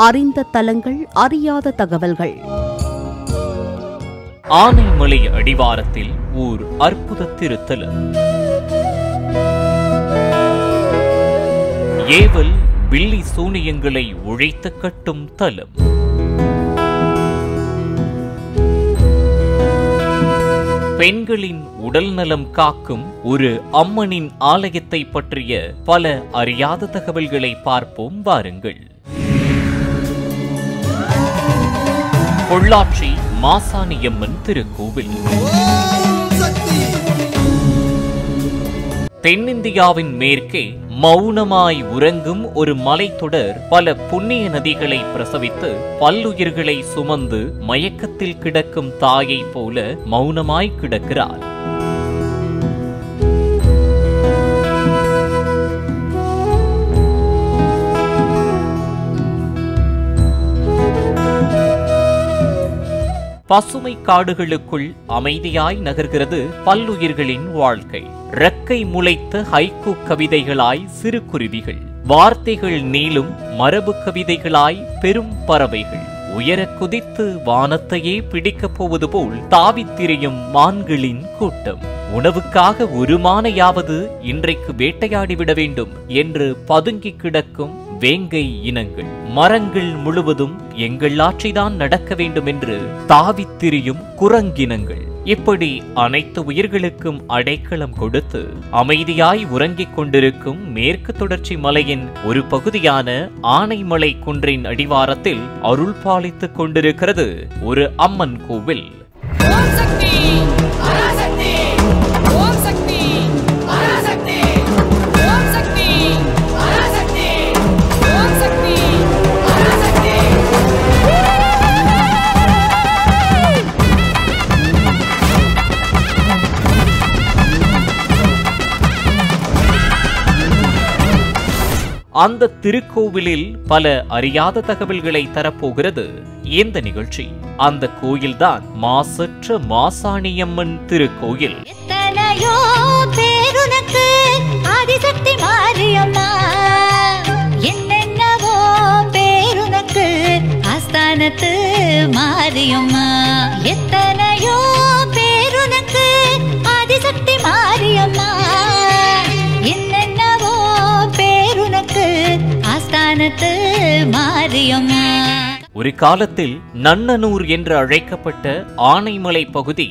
அறிந்த தலங்கள், அறியாத தகவல்கள். ஆனைமலை அடிவாரத்தில் ஓர் அற்புத திருத்தலம். ஏவல் பில்லி சூனியங்களை ஒழித்து கட்டும் தலம். பெண்களின் உடல் நலம் காக்கும் ஒரு அம்மனின் ஆலயத்தை பற்றிய பல அறியாத தகவல்களை பார்ப்போம் வாருங்கள். பொள்ளாச்சி மாசாணியம்மன் திருக்கோவில். தென்னிந்தியாவின் மேற்கே மௌனமாய் உறங்கும் ஒரு மலைத்தொடர் பல புண்ணிய நதிகளை பிரசவித்து பல்லுயிர்களை சுமந்து மயக்கத்தில் கிடக்கும் தாயை போல மௌனமாய் கிடக்கிறார். பசுமை காடுகளுக்குள் அமைதியாய் நகர்கிறது பல்லுயிர்களின் வாழ்க்கை. ரெக்கை முளைத்த ஹைக்கூ கவிதைகளாய் சிறு குருவிகள், வார்த்தைகள் நீளும் மரபு கவிதைகளாய் பெரும் பறவைகள், உயர குதித்து வானத்தையே பிடிக்கப் போவது போல் தாவித் திரியும் மான்களின் கூட்டம். உணவுக்காக ஒரு மானையாவது இன்றைக்கு வேட்டையாடிவிட வேண்டும் என்று பதுங்கி கிடக்கும் வேங்கை இனங்கள். மரங்கள் முழுவதும் எங்கள் ஆட்சிதான் நடக்க வேண்டும் என்று தாவித் திரியும் குரங்கினங்கள். இப்படி அனைத்து உயிர்களுக்கும் அடைக்கலம் கொடுத்து அமைதியாய் உறங்கிக் கொண்டிருக்கும் மேற்கு தொடர்ச்சி மலையின் ஒரு பகுதியான ஆனைமலை குன்றின் அடிவாரத்தில் அருள் பாலித்துக் கொண்டிருக்கிறது ஒரு அம்மன் கோவில். அந்த திருக்கோவிலில் பல அறியாத தகவல்களை தரப்போகிறது இந்த நிகழ்ச்சி. அந்த கோயில்தான் மாசற்ற மாசாணியம்மன் திருக்கோயில். எத்தனையோ பேருனக்கு ஆதிசக்தி மாரியம்மா, என்னென்னவோ பேருனக்கு ஆஸ்தானத்து மாரியம்மா. எத்தனையோ பேருனக்கு ஆதிசக்தி மாரியம்மா, என்னென்னவோ பேருனக்கு ஆஸ்தானத்து மாரியம்மா. ஒரு காலத்தில் நன்னனூர் என்று அழைக்கப்பட்ட ஆனைமலை பகுதி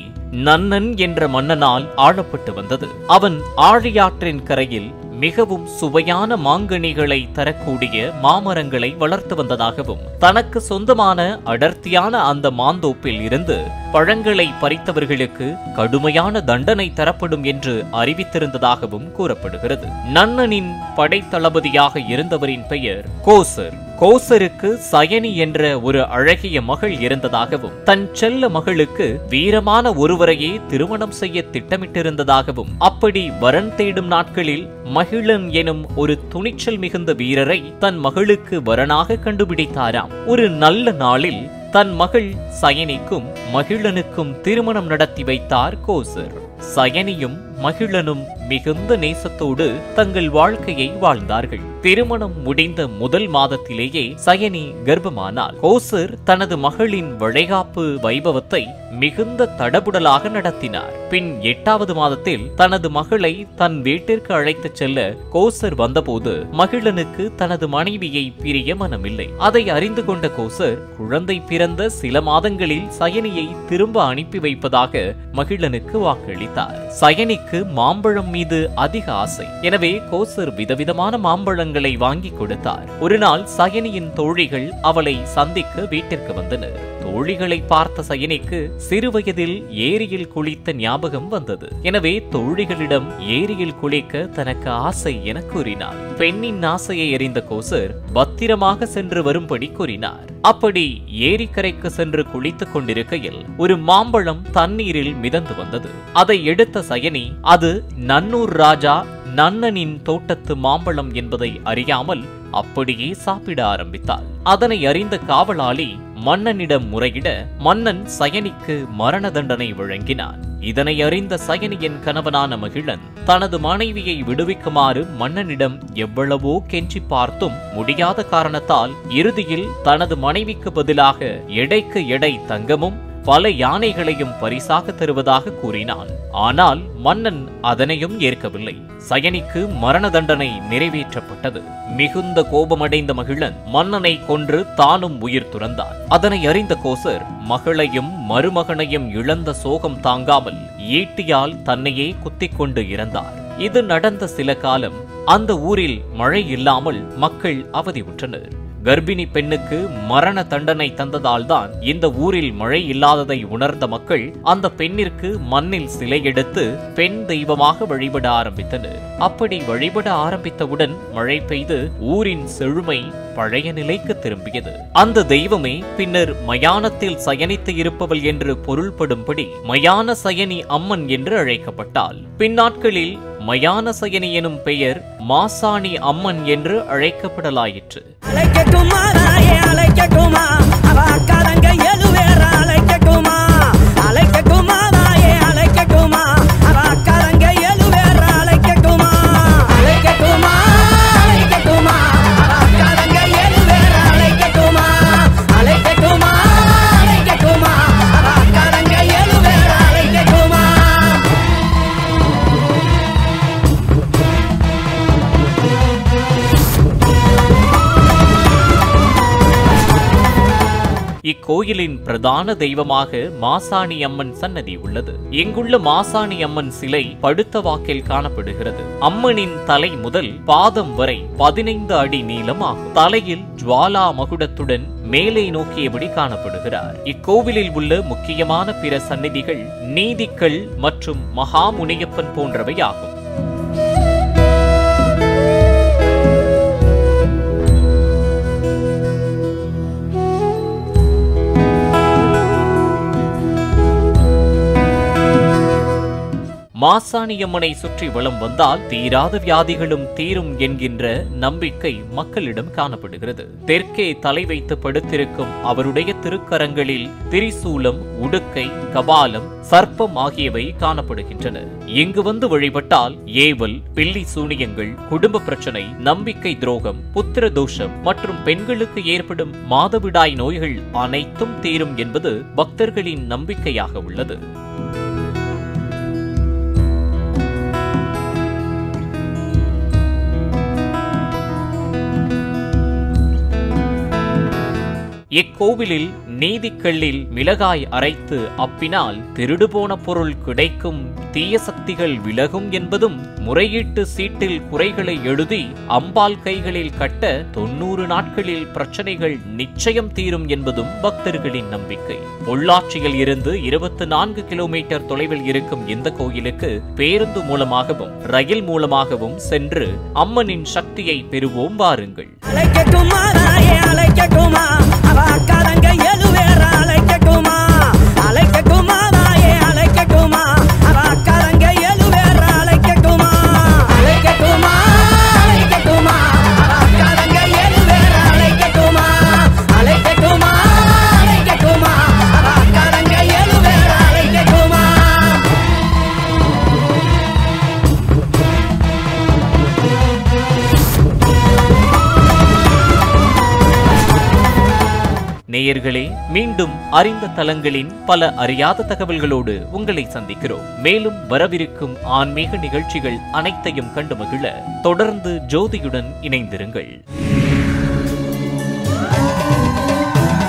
நன்னன் என்ற மன்னனால் ஆளப்பட்டு வந்தது. அவன் ஆழியாற்றின் கரையில் மிகவும் சுவையான மாங்கனிகளை தரக்கூடிய மாமரங்களை வளர்த்து வந்ததாகவும், தனக்கு சொந்தமான அடர்த்தியான அந்த மாந்தோப்பில் இருந்து பழங்களை பறித்தவர்களுக்கு கடுமையான தண்டனை தரப்படும் என்று அறிவித்திருந்ததாகவும் கூறப்படுகிறது. நன்னனின் படைத்தளபதியாக இருந்தவரின் பெயர் கோசர். கோசருக்கு சயனி என்ற ஒரு அழகிய மகள் இருந்ததாகவும், தன் செல்ல மகளுக்கு வீரமான ஒருவரையே திருமணம் செய்ய திட்டமிட்டிருந்ததாகவும், அப்படி வரன் தேடும் நாட்களில் மகிழன் எனும் ஒரு துணிச்சல் மிகுந்த வீரரை தன் மகளுக்கு வரனாக கண்டுபிடித்தாராம். ஒரு நல்ல நாளில் தன் மகள் சயனிக்கும் மகிழனுக்கும் திருமணம் நடத்தி வைத்தார் கோசர். சயனியும் மகிழனும் மிகுந்த நேசத்தோடு தங்கள் வாழ்க்கையை வாழ்ந்தார்கள். திருமணம் முடிந்த முதல் மாதத்திலேயே சயனி கர்ப்பமானாள். கோசர் தனது மகளின் வளைகாப்பு வைபவத்தை மிகுந்த தடபுடலாக நடத்தினார். பின் 8வது மாதத்தில் தனது மகளை தன் வீட்டிற்கு அழைத்துச் செல்ல கோசர் வந்தபோது மகிழனுக்கு தனது மனைவியை பிரிய மனமில்லை. அதை அறிந்து கொண்ட கோசர் குழந்தை பிறந்த சில மாதங்களில் சயனியை திரும்ப அனுப்பி வைப்பதாக மகிழனுக்கு வாக்களித்தார். சயனிக்கு மாம்பழம் மீது அதிக ஆசை. எனவே கோசர் விதவிதமான மாம்பழங்களை வாங்கி கொடுத்தார். ஒரு நாள் சயனியின் தோழிகள் அவளை சந்திக்க வீட்டிற்கு வந்தனர். தோழிகளை பார்த்த சயனிக்கு சிறுவயதில் ஏரியில் குளித்த ஞாபகம் வந்தது. எனவே தோழிகளிடம் ஏரியில் குளிக்க தனக்கு ஆசை என கூறினார். பெண்ணின் ஆசையை அறிந்த கோசர் பத்திரமாக சென்று வரும்படி கூறினார். அப்படி ஏரிக்கரைக்கு சென்று குளித்துக் கொண்டிருக்கையில் ஒரு மாம்பழம் தண்ணீரில் மிதந்து வந்தது. அதை எடுத்த சயனி அது நன்னூர் ராஜா நன்னனின் தோட்டத்து மாம்பழம் என்பதை அறியாமல் அப்படியே சாப்பிட ஆரம்பித்தாள். அதனை அறிந்த காவலாளி மன்னனிடம் முறையிட மன்னன் சயனிக்கு மரண தண்டனை வழங்கினான். இதனை அறிந்த சயனியின் கணவனான மகிழன் தனது மனைவியை விடுவிக்குமாறு மன்னனிடம் எவ்வளவோ கெஞ்சி பார்த்தும் முடியாத காரணத்தால் இறுதியில் தனது மனைவிக்கு பதிலாக எடைக்கு எடை தங்கமும் பல யானைகளையும் பரிசாக தருவதாக கூறினான். ஆனால் மன்னன் அதனையும் ஏற்கவில்லை. சயனிக்கு மரண தண்டனை நிறைவேற்றப்பட்டது. மிகுந்த கோபமடைந்த மகிழன் மன்னனை கொன்று தானும் உயிர் துறந்தார். அதனை அறிந்த கோசர் மகளையும் மருமகனையும் இழந்த சோகம் தாங்காமல் ஈட்டியால் தன்னையே குத்திக் கொண்டு இறந்தார். இது நடந்த சில காலம் அந்த ஊரில் மழை இல்லாமல் மக்கள் அவதியுற்றனர். கர்ப்பிணி பெண்ணுக்கு மரண தண்டனை தந்ததால்தான் இந்த ஊரில் மழை இல்லாததை உணர்ந்த மக்கள் அந்த பெண்ணிற்கு மண்ணில் சிலை எடுத்து பெண் தெய்வமாக வழிபட ஆரம்பித்தனர். அப்படி வழிபட ஆரம்பித்தவுடன் மழை பெய்து ஊரின் செழுமை பழைய நிலைக்கு திரும்பியது. அந்த தெய்வமே பின்னர் மயானத்தில் சயனித்து இருப்பவள் என்று பொருள்படும்படி மயான சயனி அம்மன் என்று அழைக்கப்பட்டாள். பின்னாட்களில் மயான சயனி எனும் பெயர் மாசாணி அம்மன் என்று அழைக்கப்படலாயிற்று. இக்கோயிலின் பிரதான தெய்வமாக மாசாணி அம்மன் சன்னதி உள்ளது. இங்குள்ள மாசாணி அம்மன் சிலை படுத்த வாக்கில் காணப்படுகிறது. அம்மனின் தலை முதல் பாதம் வரை 15 அடி நீளம் ஆகும். தலையில் ஜுவாலா மகுடத்துடன் மேலே நோக்கியபடி காணப்படுகிறார். இக்கோவிலில் உள்ள முக்கியமான பிற சந்நிதிகள் நீதிக்கல் மற்றும் மகாமுனியப்பன் போன்றவை ஆகும். மாசாணியம்மனை சுற்றி வலம் வந்தால் தீராத வியாதிகளும் தீரும் என்கின்ற நம்பிக்கை மக்களிடம் காணப்படுகிறது. தெற்கே தலை வைத்து படுத்திருக்கும் அவருடைய திருக்கரங்களில் திரிசூலம், உடுக்கை, கபாலம், சர்ப்பம் ஆகியவை காணப்படுகின்றன. இங்கு வந்து வழிபட்டால் ஏவல், பில்லி சூனியங்கள், குடும்ப பிரச்சனை, நம்பிக்கை துரோகம், புத்திர தோஷம் மற்றும் பெண்களுக்கு ஏற்படும் மாதவிடாய் நோய்கள் அனைத்தும் தீரும் என்பது பக்தர்களின் நம்பிக்கையாக உள்ளது. இக்கோவிலில் நீதிக்கல்லில் மிளகாய் அரைத்து அப்பினால் திருடு போன பொருள் கிடைக்கும், தீய சக்திகள் விலகும் என்பதும், முறையீட்டு சீட்டில் குறைகளை எழுதி அம்பாள் கைகளில் கட்ட 90 நாட்களில் பிரச்சனைகள் நிச்சயம் தீரும் என்பதும் பக்தர்களின் நம்பிக்கை. பொள்ளாச்சியில் இருந்து 24 கிலோமீட்டர் தொலைவில் இருக்கும் இந்த கோயிலுக்கு பேருந்து மூலமாகவும் ரயில் மூலமாகவும் சென்று அம்மனின் சக்தியை பெறுவோம் வாருங்கள். நேயர்களே, மீண்டும் அறிந்த தலங்களின் பல அறியாத தகவல்களோடு உங்களை சந்திக்கிறோம். மேலும் வரவிருக்கும் ஆன்மீக நிகழ்ச்சிகள் அனைத்தையும் கண்டு மகிழ தொடர்ந்து ஜோதியுடன் இணைந்திருங்கள்.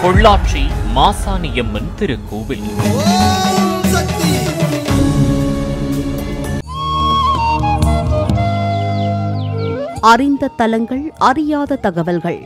பொள்ளாச்சி மாசாணியம்மன் திருக்கோவில். அறிந்த தலங்கள், அறியாத தகவல்கள்.